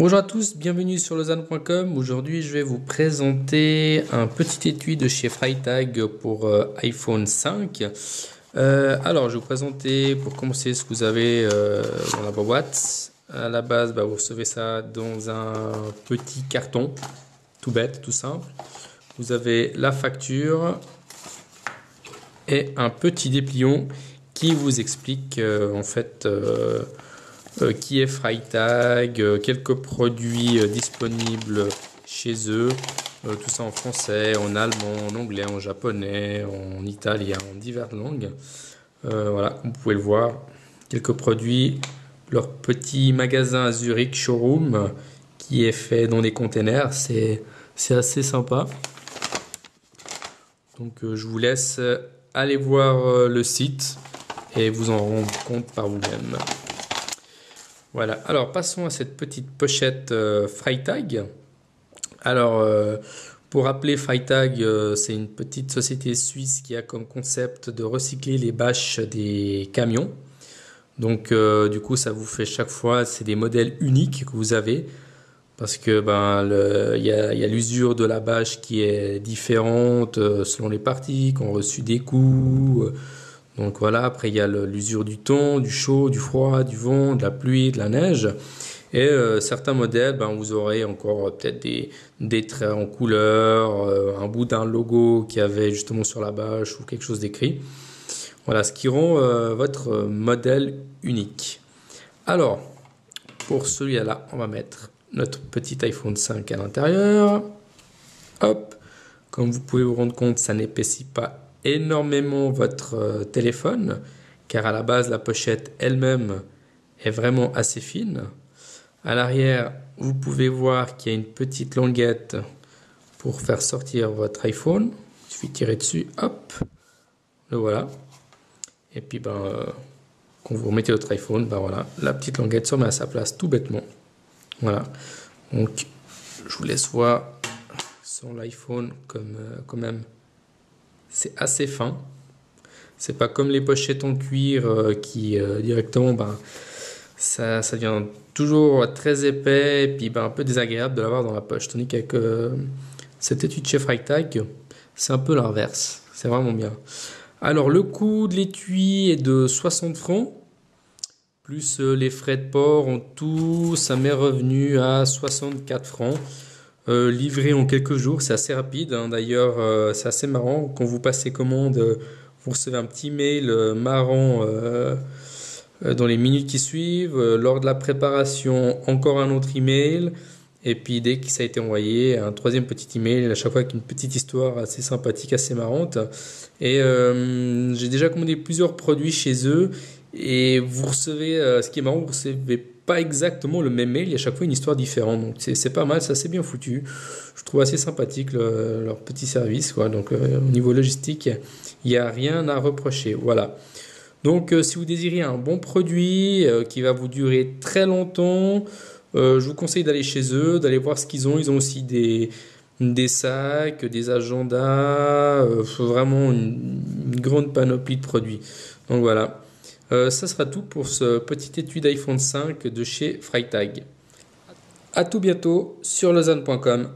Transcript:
Bonjour à tous, bienvenue sur lausanne.com. Aujourd'hui, je vais vous présenter un petit étui de chez Freytag pour iPhone 5. Alors, je vais vous présenter pour commencer ce que vous avez dans la boîte. À la base, vous recevez ça dans un petit carton, tout bête, tout simple. Vous avez la facture et un petit dépliant qui vous explique qui est Freytag, quelques produits disponibles chez eux, tout ça en français, en allemand, en anglais, en japonais, en italien, en diverses langues. Voilà, vous pouvez le voir, quelques produits, leur petit magasin à Zurich showroom qui est fait dans des containers, c'est assez sympa. Donc je vous laisse aller voir le site et vous en rendre compte par vous-même. Voilà, alors passons à cette petite pochette Freytag. Alors, pour rappeler, Freytag, c'est une petite société suisse qui a comme concept de recycler les bâches des camions. Donc, du coup, ça vous fait chaque fois, c'est des modèles uniques que vous avez. Parce que y a l'usure de la bâche qui est différente selon les parties, qui ont reçu des coups. Donc voilà, après il y a l'usure du temps, du chaud, du froid, du vent, de la pluie, de la neige. Et certains modèles, vous aurez encore peut-être des traits en couleur, un bout d'un logo qui avait justement sur la bâche ou quelque chose d'écrit. Voilà, ce qui rend votre modèle unique. Alors, pour celui-là, on va mettre notre petit iPhone 5 à l'intérieur. Hop, comme vous pouvez vous rendre compte, ça n'épaissit pas énormément votre téléphone, car à la base, la pochette elle-même est vraiment assez fine. À l'arrière, vous pouvez voir qu'il y a une petite languette pour faire sortir votre iPhone. Il suffit de tirer dessus, hop, le voilà. Et puis, quand vous remettez votre iPhone, voilà, la petite languette se remet à sa place tout bêtement. Voilà. Donc, je vous laisse voir sur l'iPhone quand même. C'est assez fin. C'est pas comme les pochettes en cuir qui directement, ça devient toujours très épais et puis un peu désagréable de l'avoir dans la poche. Tandis qu'avec cet étui de chez Freytag, c'est un peu l'inverse. C'est vraiment bien. Alors, le coût de l'étui est de 60 francs. Plus les frais de port en tout, ça m'est revenu à 64 francs. Livré en quelques jours, c'est assez rapide. D'ailleurs, c'est assez marrant. Quand vous passez commande, vous recevez un petit mail marrant dans les minutes qui suivent. Lors de la préparation, encore un autre email. Et puis dès que ça a été envoyé, un troisième petit email, à chaque fois avec une petite histoire assez sympathique, assez marrante. Et j'ai déjà commandé plusieurs produits chez eux. Et vous recevez, ce qui est marrant, vous recevez pas exactement le même mail, il y a chaque fois une histoire différente. Donc c'est pas mal, c'est assez bien foutu. Je trouve assez sympathique leur petit service, quoi. Donc au niveau logistique, il n'y a rien à reprocher. Voilà. Donc si vous désirez un bon produit qui va vous durer très longtemps, je vous conseille d'aller chez eux, d'aller voir ce qu'ils ont. Ils ont aussi des sacs, des agendas, vraiment une grande panoplie de produits. Donc voilà. Ça sera tout pour ce petit étui d'iPhone 5 de chez Freytag. À tout bientôt sur lausanne.com.